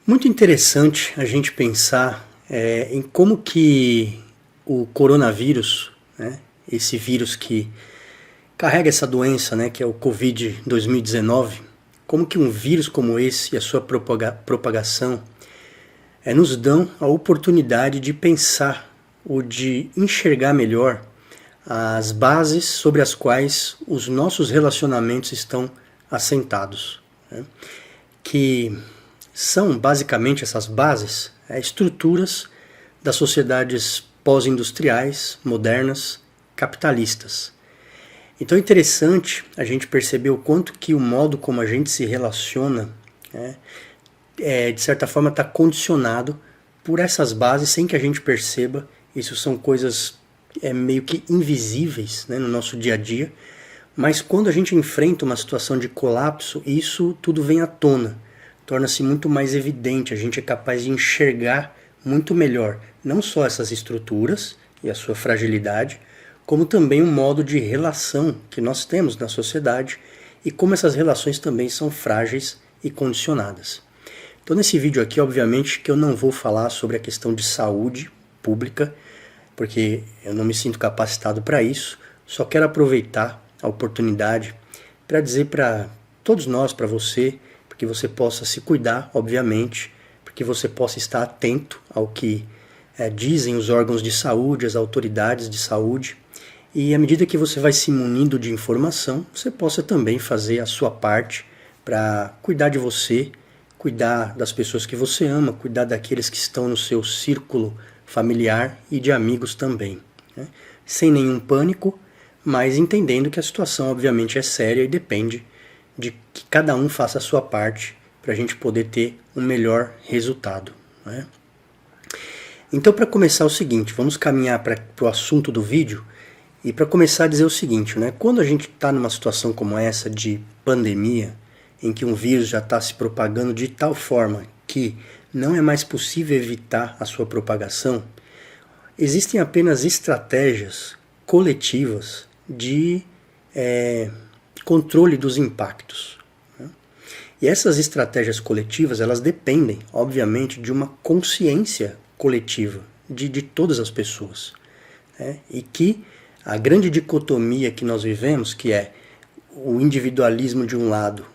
Muito interessante a gente pensar em como que o coronavírus, né, esse vírus que carrega essa doença, né, que é o Covid-2019, como que um vírus como esse e a sua propagação nos dão a oportunidade de pensar ou de enxergar melhor as bases sobre as quais os nossos relacionamentos estão assentados, né? Que são basicamente essas bases, estruturas das sociedades pós-industriais, modernas, capitalistas. Então é interessante a gente perceber o quanto que o modo como a gente se relaciona, né, de certa forma está condicionado por essas bases sem que a gente perceba. Isso são coisas meio que invisíveis, né, no nosso dia a dia, mas quando a gente enfrenta uma situação de colapso, isso tudo vem à tona, torna-se muito mais evidente, a gente é capaz de enxergar muito melhor, não só essas estruturas e a sua fragilidade, como também o modo de relação que nós temos na sociedade e como essas relações também são frágeis e condicionadas. Então nesse vídeo aqui, obviamente, que eu não vou falar sobre a questão de saúde pública, porque eu não me sinto capacitado para isso, só quero aproveitar a oportunidade para dizer para todos nós, para você, para que você possa se cuidar, obviamente, para que você possa estar atento ao que dizem os órgãos de saúde, as autoridades de saúde, e à medida que você vai se munindo de informação, você possa também fazer a sua parte para cuidar de você, cuidar das pessoas que você ama, cuidar daqueles que estão no seu círculo familiar e de amigos também, né? Sem nenhum pânico, mas entendendo que a situação obviamente é séria e depende de que cada um faça a sua parte para a gente poder ter um melhor resultado, né? Então, para começar, o seguinte, vamos caminhar para o assunto do vídeo e para começar a dizer o seguinte, né? Quando a gente está numa situação como essa de pandemia, em que um vírus já está se propagando de tal forma que não é mais possível evitar a sua propagação, existem apenas estratégias coletivas de controle dos impactos, né? E essas estratégias coletivas, elas dependem, obviamente, de uma consciência coletiva de todas as pessoas, né? E que a grande dicotomia que nós vivemos, que é o individualismo de um lado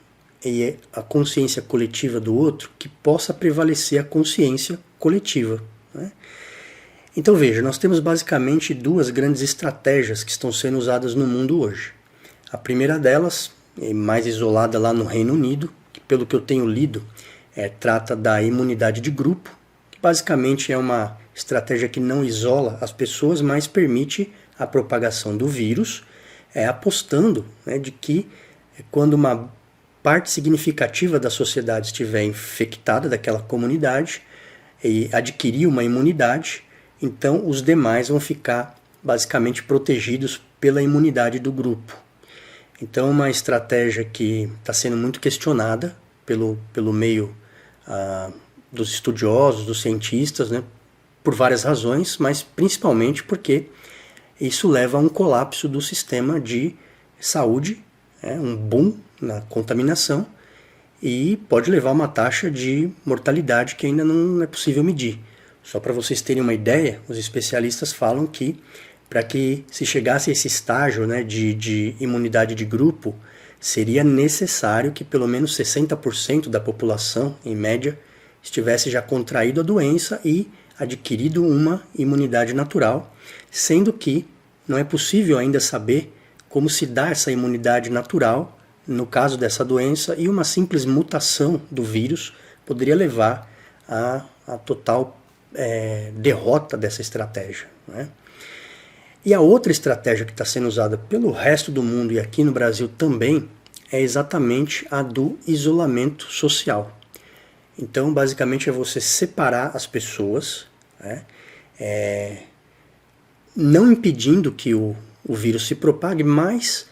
e a consciência coletiva do outro, que possa prevalecer a consciência coletiva, né? Então veja, nós temos basicamente duas grandes estratégias que estão sendo usadas no mundo hoje. A primeira delas, mais isolada lá no Reino Unido, que pelo que eu tenho lido, trata da imunidade de grupo, que basicamente é uma estratégia que não isola as pessoas, mas permite a propagação do vírus, apostando, né, de que quando uma parte significativa da sociedade estiver infectada daquela comunidade e adquirir uma imunidade, então os demais vão ficar basicamente protegidos pela imunidade do grupo. Então uma estratégia que está sendo muito questionada pelo meio dos estudiosos, dos cientistas, né, por várias razões, mas principalmente porque isso leva a um colapso do sistema de saúde, um boom na contaminação, e pode levar a uma taxa de mortalidade que ainda não é possível medir. Só para vocês terem uma ideia, os especialistas falam que para que se chegasse a esse estágio, né, de imunidade de grupo, seria necessário que pelo menos 60% da população, em média, estivesse já contraído a doença e adquirido uma imunidade natural, sendo que não é possível ainda saber como se dá essa imunidade natural no caso dessa doença, e uma simples mutação do vírus poderia levar à total derrota dessa estratégia, né? E a outra estratégia que está sendo usada pelo resto do mundo e aqui no Brasil também é exatamente a do isolamento social. Então, basicamente, é você separar as pessoas, né? Não impedindo que o vírus se propague, mas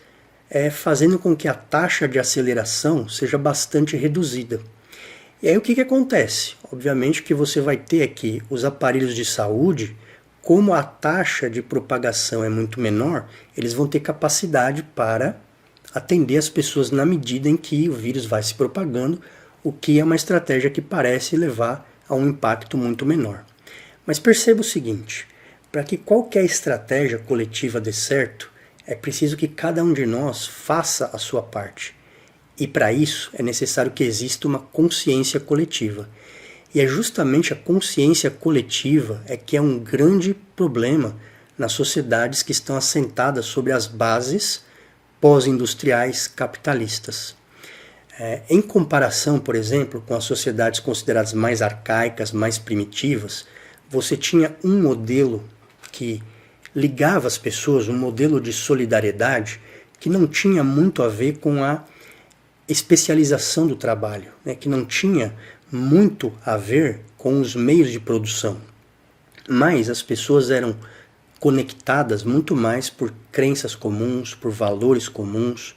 fazendo com que a taxa de aceleração seja bastante reduzida. E aí o que acontece? Obviamente que você vai ter aqui os aparelhos de saúde, como a taxa de propagação é muito menor, eles vão ter capacidade para atender as pessoas na medida em que o vírus vai se propagando, o que é uma estratégia que parece levar a um impacto muito menor. Mas perceba o seguinte, para que qualquer estratégia coletiva dê certo, é preciso que cada um de nós faça a sua parte. E para isso é necessário que exista uma consciência coletiva. E é justamente a consciência coletiva que é um grande problema nas sociedades que estão assentadas sobre as bases pós-industriais capitalistas. Em comparação, por exemplo, com as sociedades consideradas mais arcaicas, mais primitivas, você tinha um modelo que ligava as pessoas, um modelo de solidariedade que não tinha muito a ver com a especialização do trabalho, que não tinha muito a ver com os meios de produção. Mas as pessoas eram conectadas muito mais por crenças comuns, por valores comuns.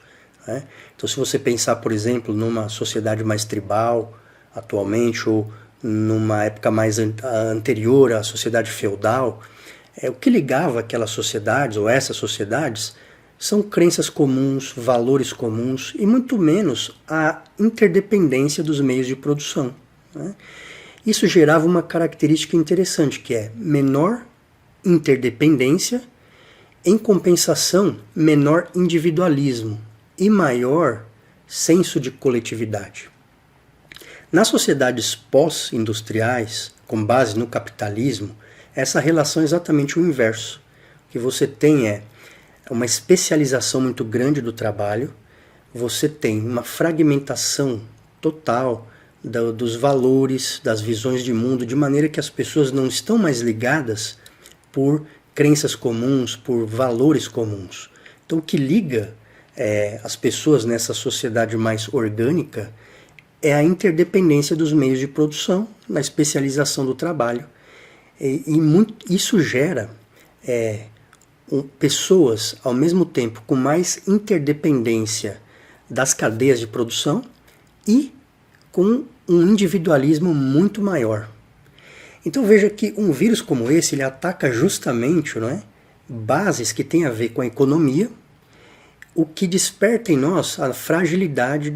Então, se você pensar, por exemplo, numa sociedade mais tribal atualmente, ou numa época mais anterior à sociedade feudal, o que ligava aquelas sociedades, ou essas sociedades, são crenças comuns, valores comuns, e muito menos a interdependência dos meios de produção. Isso gerava uma característica interessante, que é menor interdependência, em compensação, menor individualismo e maior senso de coletividade. Nas sociedades pós-industriais, com base no capitalismo, essa relação é exatamente o inverso. O que você tem é uma especialização muito grande do trabalho, você tem uma fragmentação total dos valores, das visões de mundo, de maneira que as pessoas não estão mais ligadas por crenças comuns, por valores comuns. Então o que liga as pessoas nessa sociedade mais orgânica é a interdependência dos meios de produção, na especialização do trabalho. Isso gera pessoas, ao mesmo tempo, com mais interdependência das cadeias de produção e com um individualismo muito maior. Então veja que um vírus como esse, ele ataca justamente bases que têm a ver com a economia, o que desperta em nós a fragilidade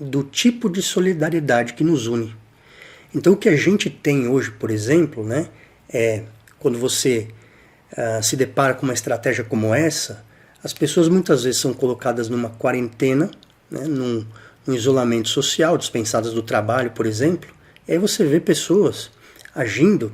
do tipo de solidariedade que nos une. Então o que a gente tem hoje, por exemplo, quando você se depara com uma estratégia como essa, as pessoas muitas vezes são colocadas numa quarentena, num isolamento social, dispensadas do trabalho, por exemplo, e aí você vê pessoas agindo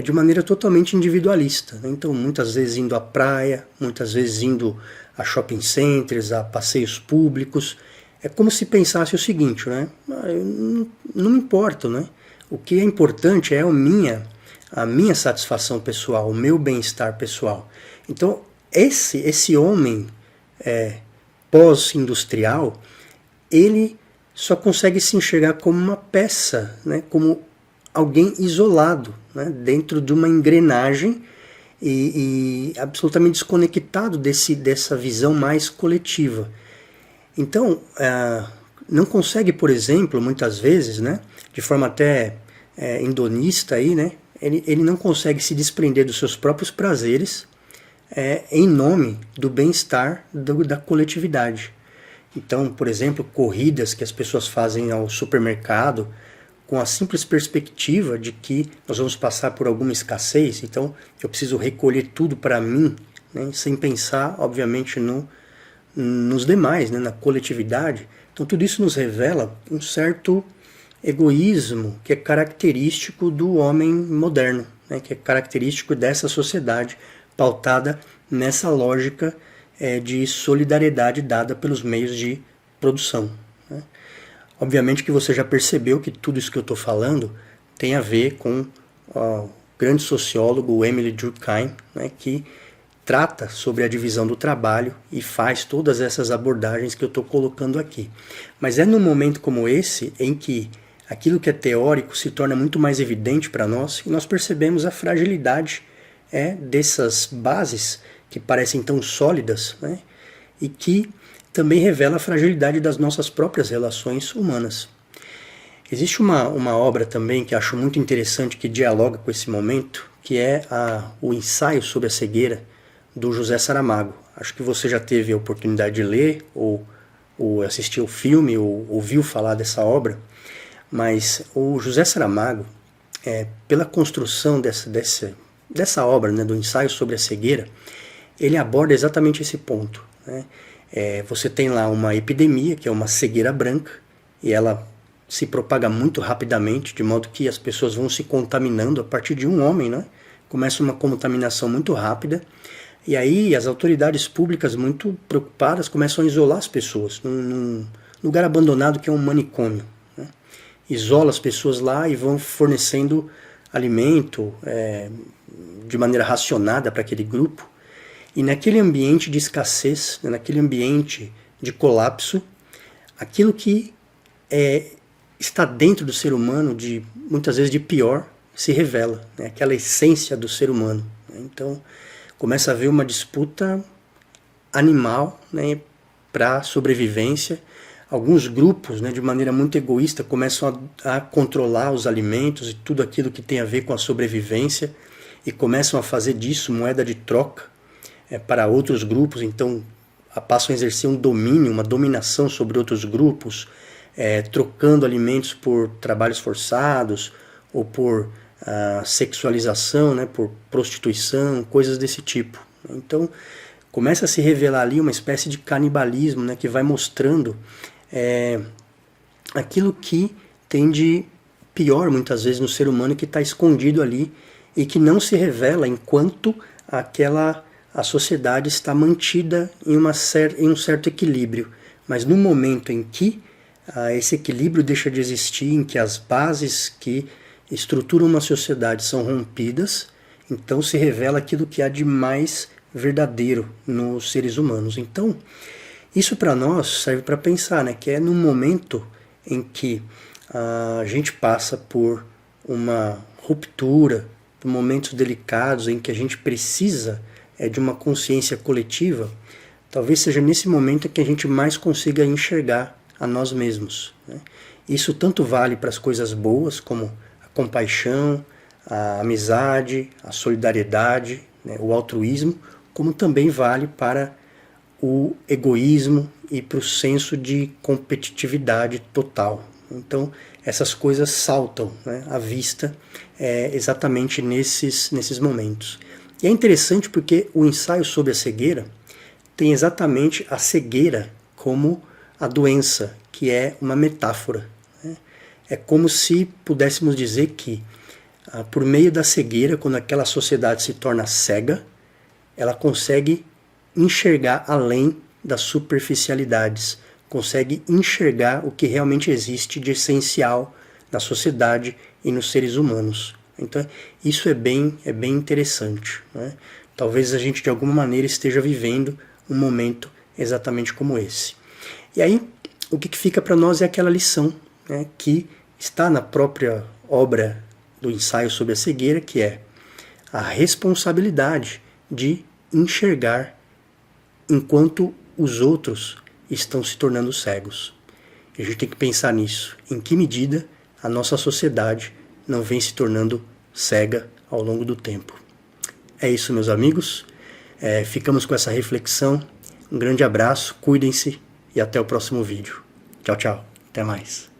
de maneira totalmente individualista. Então, muitas vezes indo à praia, muitas vezes indo a shopping centers, a passeios públicos. É como se pensasse o seguinte, eu não me importo, O que é importante é a minha satisfação pessoal, o meu bem-estar pessoal. Então, esse homem pós-industrial, ele só consegue se enxergar como uma peça, como alguém isolado, dentro de uma engrenagem e absolutamente desconectado dessa visão mais coletiva. Então, não consegue, por exemplo, muitas vezes, de forma até hedonista, ele não consegue se desprender dos seus próprios prazeres em nome do bem-estar da coletividade. Então, por exemplo, corridas que as pessoas fazem ao supermercado com a simples perspectiva de que nós vamos passar por alguma escassez, então eu preciso recolher tudo para mim, sem pensar, obviamente, nos demais, na coletividade. Então tudo isso nos revela um certo egoísmo que é característico do homem moderno, que é característico dessa sociedade pautada nessa lógica de solidariedade dada pelos meios de produção. Obviamente que você já percebeu que tudo isso que eu estou falando tem a ver com o grande sociólogo Emile Durkheim, que trata sobre a divisão do trabalho e faz todas essas abordagens que eu estou colocando aqui. Mas é num momento como esse em que aquilo que é teórico se torna muito mais evidente para nós e nós percebemos a fragilidade dessas bases que parecem tão sólidas, e que também revela a fragilidade das nossas próprias relações humanas. Existe uma obra também que acho muito interessante que dialoga com esse momento, que é o ensaio sobre a cegueira do José Saramago. Acho que você já teve a oportunidade de ler, ou assistir o filme, ou ouviu falar dessa obra. Mas o José Saramago, pela construção dessa obra, né, do ensaio sobre a cegueira, ele aborda exatamente esse ponto, né? Você tem lá uma epidemia, que é uma cegueira branca, e ela se propaga muito rapidamente, de modo que as pessoas vão se contaminando a partir de um homem, né? Começa uma contaminação muito rápida, e aí as autoridades públicas, muito preocupadas, começam a isolar as pessoas num lugar abandonado que é um manicômio, né? Isola as pessoas lá e vão fornecendo alimento de maneira racionada para aquele grupo. E naquele ambiente de escassez, né, naquele ambiente de colapso, aquilo que está dentro do ser humano, muitas vezes de pior, se revela, né, aquela essência do ser humano. Né? Então, começa a haver uma disputa animal, né, para a sobrevivência. Alguns grupos, né, de maneira muito egoísta, começam a controlar os alimentos e tudo aquilo que tem a ver com a sobrevivência, e começam a fazer disso moeda de troca para outros grupos. Então passam a exercer um domínio, uma dominação sobre outros grupos, trocando alimentos por trabalhos forçados, ou por sexualização, né, por prostituição, coisas desse tipo. Então começa a se revelar ali uma espécie de canibalismo, né, que vai mostrando aquilo que tem de pior muitas vezes no ser humano, que está escondido ali e que não se revela enquanto a sociedade está mantida em um certo equilíbrio. Mas no momento em que esse equilíbrio deixa de existir, em que as bases que estruturam uma sociedade são rompidas, então se revela aquilo que há de mais verdadeiro nos seres humanos. Então, isso para nós serve para pensar, né, que é no momento em que a gente passa por uma ruptura, por momentos delicados em que a gente precisa de uma consciência coletiva, talvez seja nesse momento que a gente mais consiga enxergar a nós mesmos, né? Isso tanto vale para as coisas boas, como a compaixão, a amizade, a solidariedade, né, o altruísmo, como também vale para o egoísmo e para o senso de competitividade total. Então essas coisas saltam, né, à vista exatamente nesses momentos. E é interessante porque o ensaio sobre a cegueira tem exatamente a cegueira como a doença, que é uma metáfora, né? É como se pudéssemos dizer que, por meio da cegueira, quando aquela sociedade se torna cega, ela consegue enxergar além das superficialidades, consegue enxergar o que realmente existe de essencial na sociedade e nos seres humanos. Então isso é bem interessante, né? Talvez a gente de alguma maneira esteja vivendo um momento exatamente como esse. E aí o que fica para nós é aquela lição, né, que está na própria obra do ensaio sobre a cegueira, que é a responsabilidade de enxergar enquanto os outros estão se tornando cegos. A gente tem que pensar nisso, em que medida a nossa sociedade não vem se tornando cega ao longo do tempo. É isso, meus amigos. Ficamos com essa reflexão. Um grande abraço, cuidem-se e até o próximo vídeo. Tchau, tchau. Até mais.